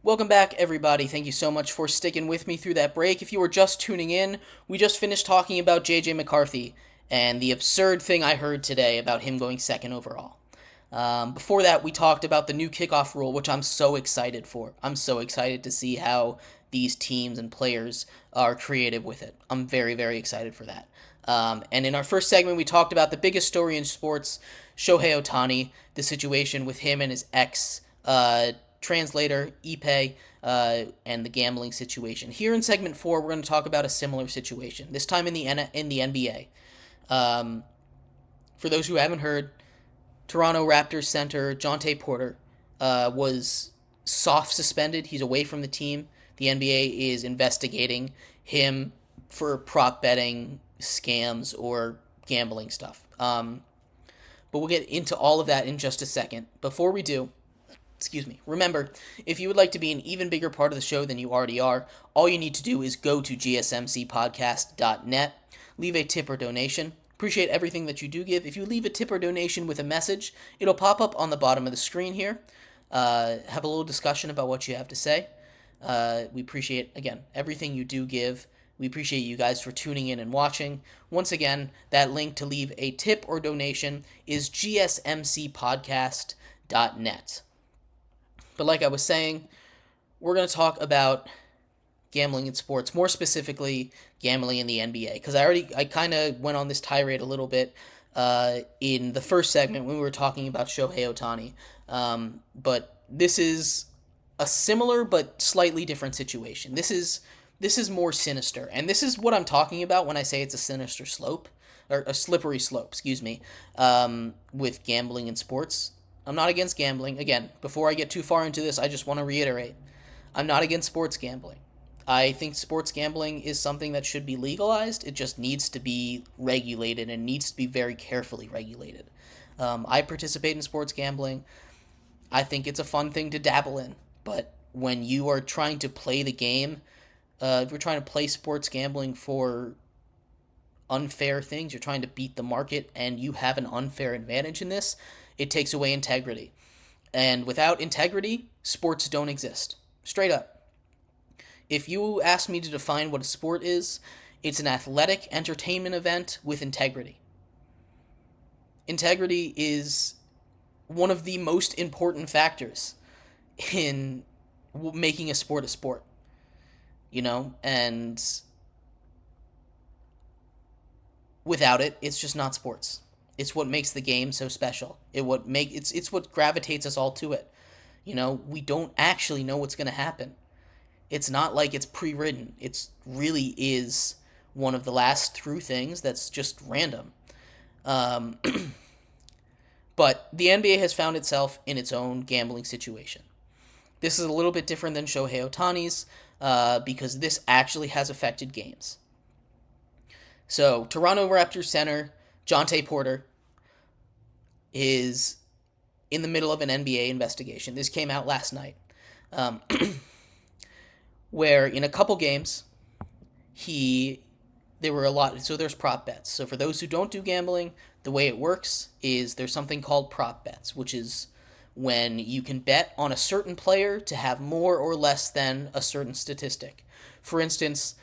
Welcome back, everybody. Thank you so much for sticking with me through that break. If you were just tuning in, we just finished talking about JJ McCarthy and the absurd thing I heard today about him going second overall. Before that, we talked about the new kickoff rule, which I'm so excited for. I'm so excited to see how these teams and players are creative with it. I'm very, very excited for that. And in our first segment, we talked about the biggest story in sports, Shohei Ohtani, the situation with him and his ex translator, Ipe, and the gambling situation. Here in segment 4, we're going to talk about a similar situation, this time in the NBA. For those who haven't heard, Toronto Raptors center Jontay Porter was soft suspended. He's away from the team. The NBA is investigating him for prop betting scams or gambling stuff. But we'll get into all of that in just a second. Before we do, remember, if you would like to be an even bigger part of the show than you already are, all you need to do is go to GSMC leave a tip or donation. Appreciate everything that you do give. If you leave a tip or donation with a message, it'll pop up on the bottom of the screen here. Have a little discussion about what you have to say. We appreciate, again, everything you do give. We appreciate you guys for tuning in and watching. Once again, that link to leave a tip or donation is GSMCpodcast.net. But like I was saying, we're going to talk about gambling in sports, more specifically gambling in the NBA, because I kind of went on this tirade a little bit in the first segment when we were talking about Shohei Ohtani. But this is a similar but slightly different situation. This is more sinister, and this is what I'm talking about when I say it's a sinister slope, or a slippery slope, with gambling in sports. I'm not against gambling. Again, before I get too far into this, I just want to reiterate, I'm not against sports gambling. I think sports gambling is something that should be legalized. It just needs to be regulated and needs to be very carefully regulated. I participate in sports gambling. I think it's a fun thing to dabble in. But when you are trying to play the game, if you're trying to play sports gambling for unfair things, you're trying to beat the market, and you have an unfair advantage in this, it takes away integrity. And without integrity, sports don't exist. Straight up. If you ask me to define what a sport is, it's an athletic entertainment event with integrity. Integrity is one of the most important factors in making a sport, and without it, it's just not sports. It's what makes the game so special. It's what gravitates us all to it. We don't actually know what's going to happen. It's not like it's pre-written. It really is one of the last true things that's just random. But the NBA has found itself in its own gambling situation. This is a little bit different than Shohei Ohtani's because this actually has affected games. So, Toronto Raptors center Jontay Porter is in the middle of an NBA investigation. This came out last night. Where in a couple games, there were a lot, so there's prop bets. So for those who don't do gambling, the way it works is there's something called prop bets, which is when you can bet on a certain player to have more or less than a certain statistic. For instance,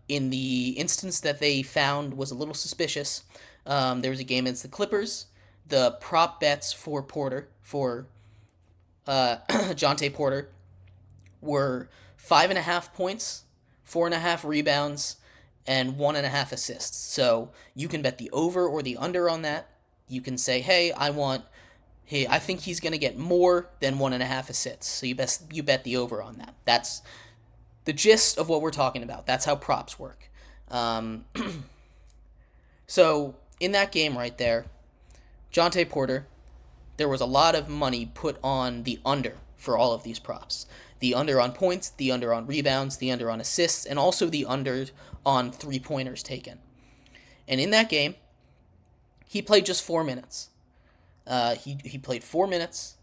in the instance that they found was a little suspicious, there was a game against the Clippers. The prop bets for Jontay Porter, were 5.5 points, 4.5 rebounds, and 1.5 assists. So you can bet the over or the under on that. You can say, I think he's going to get more than 1.5 assists. So you bet the over on that. That's the gist of what we're talking about. That's how props work. So in that game right there, Jontay Porter, there was a lot of money put on the under for all of these props. The under on points, the under on rebounds, the under on assists, and also the under on three-pointers taken. And in that game, he played just 4 minutes. He played 4 minutes,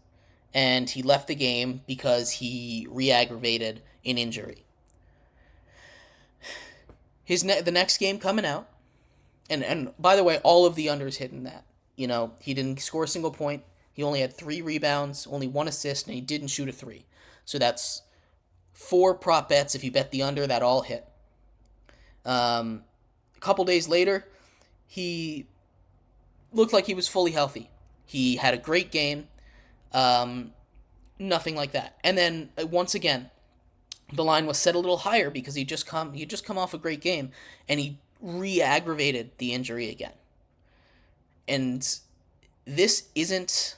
and he left the game because he re-aggravated an injury. The next game coming out, and by the way, all of the unders hit in that. He didn't score a single point. He only had 3 rebounds, only 1 assist, and he didn't shoot a 3. So that's 4 prop bets. If you bet the under, that all hit. A couple days later, he looked like he was fully healthy. He had a great game. Nothing like that. And then once again, the line was set a little higher because he just come off a great game, and he re-aggravated the injury again. And this isn't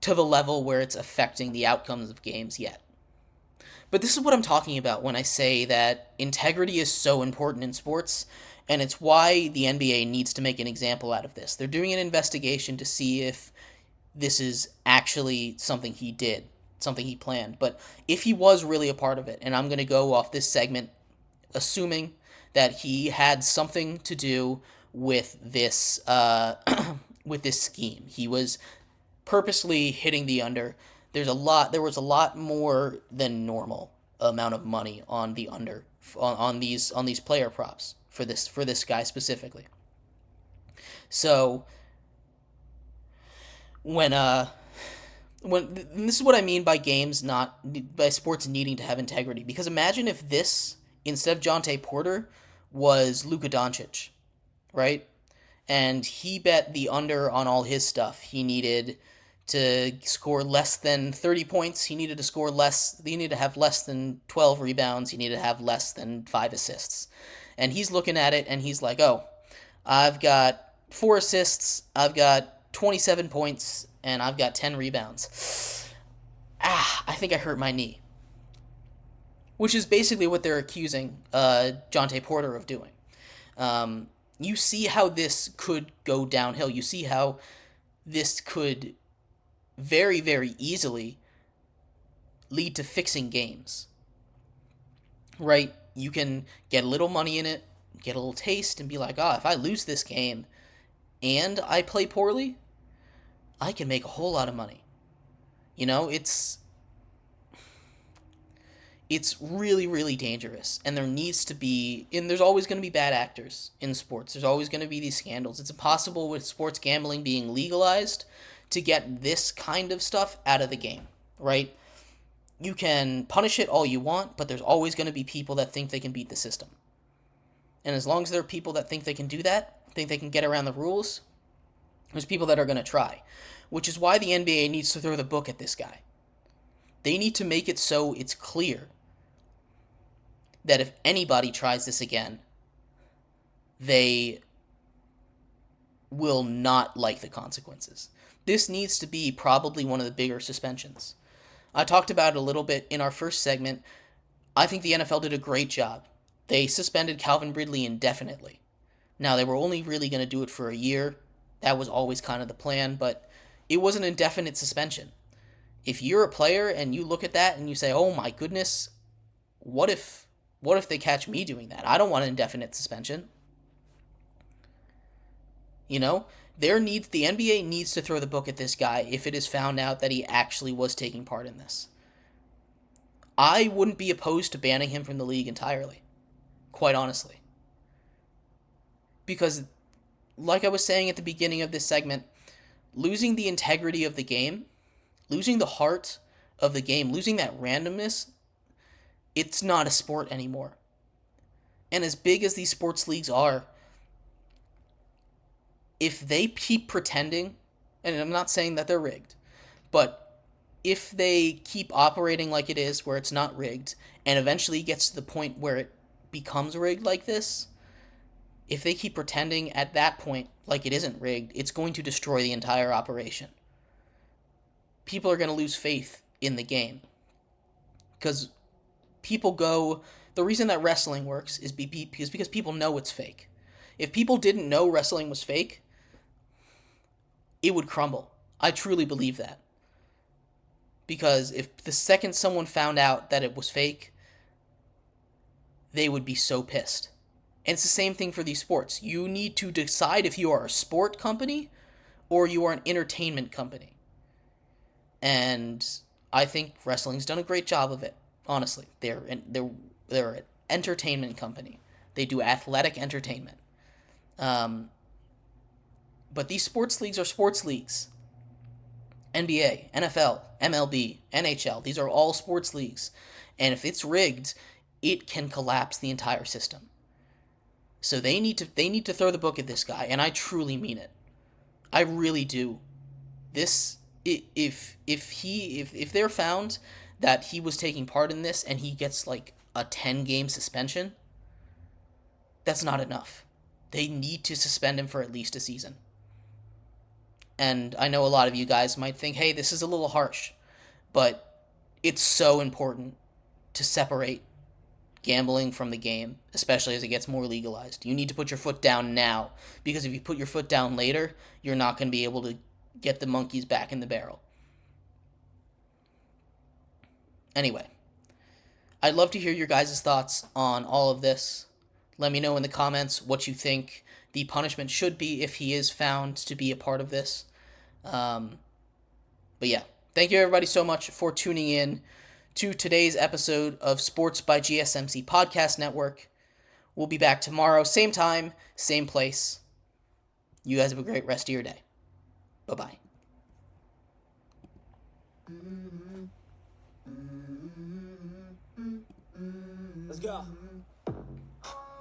to the level where it's affecting the outcomes of games yet. But this is what I'm talking about when I say that integrity is so important in sports, and it's why the NBA needs to make an example out of this. They're doing an investigation to see if this is actually something he did, something he planned. But if he was really a part of it, and I'm going to go off this segment assuming that he had something to do with this with this scheme. He was purposely hitting the under. There was a lot more than normal amount of money on the under on these player props for this guy specifically. So when this is what I mean by by sports needing to have integrity, because imagine if this, instead of Jonte Porter, was Luka Doncic, right? And he bet the under on all his stuff. He needed to score less than 30 points. He needed to have less than 12 rebounds. He needed to have less than 5 assists. And he's looking at it and he's like, "Oh, I've got 4 assists, I've got 27 points, and I've got 10 rebounds. I think I hurt my knee." Which is basically what they're accusing Jonte Porter of doing. You see how this could go downhill. You see how this could very, very easily lead to fixing games. Right? You can get a little money in it, get a little taste, and be like, if I lose this game and I play poorly, I can make a whole lot of money. You know, it's really, really dangerous. And there's always going to be bad actors in sports. There's always going to be these scandals. It's impossible with sports gambling being legalized to get this kind of stuff out of the game, right? You can punish it all you want, but there's always going to be people that think they can beat the system. And as long as there are people that think they can do that, think they can get around the rules, there's people that are going to try. Which is why the NBA needs to throw the book at this guy. They need to make it so it's clear that if anybody tries this again, they will not like the consequences. This needs to be probably one of the bigger suspensions. I talked about it a little bit in our first segment. I think the NFL did a great job. They suspended Calvin Ridley indefinitely. Now, they were only really going to do it for a year. That was always kind of the plan, but it was an indefinite suspension. If you're a player and you look at that and you say, "Oh my goodness, what if they catch me doing that? I don't want an indefinite suspension." You know, the NBA needs to throw the book at this guy if it is found out that he actually was taking part in this. I wouldn't be opposed to banning him from the league entirely, quite honestly. Because, like I was saying at the beginning of this segment, losing the integrity of the game, losing the heart of the game, losing that randomness, it's not a sport anymore. And as big as these sports leagues are, if they keep pretending, and I'm not saying that they're rigged, but if they keep operating like it is, where it's not rigged, and eventually gets to the point where it becomes rigged like this, if they keep pretending at that point like it isn't rigged, it's going to destroy the entire operation. People are going to lose faith in the game. Because the reason that wrestling works is because people know it's fake. If people didn't know wrestling was fake, it would crumble. I truly believe that. Because if the second someone found out that it was fake, they would be so pissed. And it's the same thing for these sports. You need to decide if you are a sport company or you are an entertainment company. And I think wrestling's done a great job of it, honestly. They're an entertainment company. They do athletic entertainment. But these sports leagues are sports leagues. NBA, NFL, MLB, NHL. These are all sports leagues. And if it's rigged, it can collapse the entire system. So they need to throw the book at this guy, and I truly mean it. I really do. This if they're found that he was taking part in this and he gets like a 10-game suspension, that's not enough. They need to suspend him for at least a season. And I know a lot of you guys might think, hey, this is a little harsh, but it's so important to separate gambling from the game, especially as it gets more legalized. You need to put your foot down now, because if you put your foot down later, you're not going to be able to get the monkeys back in the barrel. Anyway, I'd love to hear your guys' thoughts on all of this. Let me know in the comments what you think the punishment should be if he is found to be a part of this. But yeah, thank you everybody so much for tuning in to today's episode of Sports by GSMC Podcast Network. We'll be back tomorrow, same time, same place. You guys have a great rest of your day. Bye-bye. Let's go.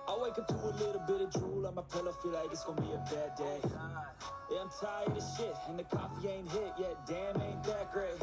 I wake up to a little bit of drool on my pillow, feel like it's gonna be a bad day. Yeah, I'm tired of shit, and the coffee ain't hit yet, damn, ain't that great.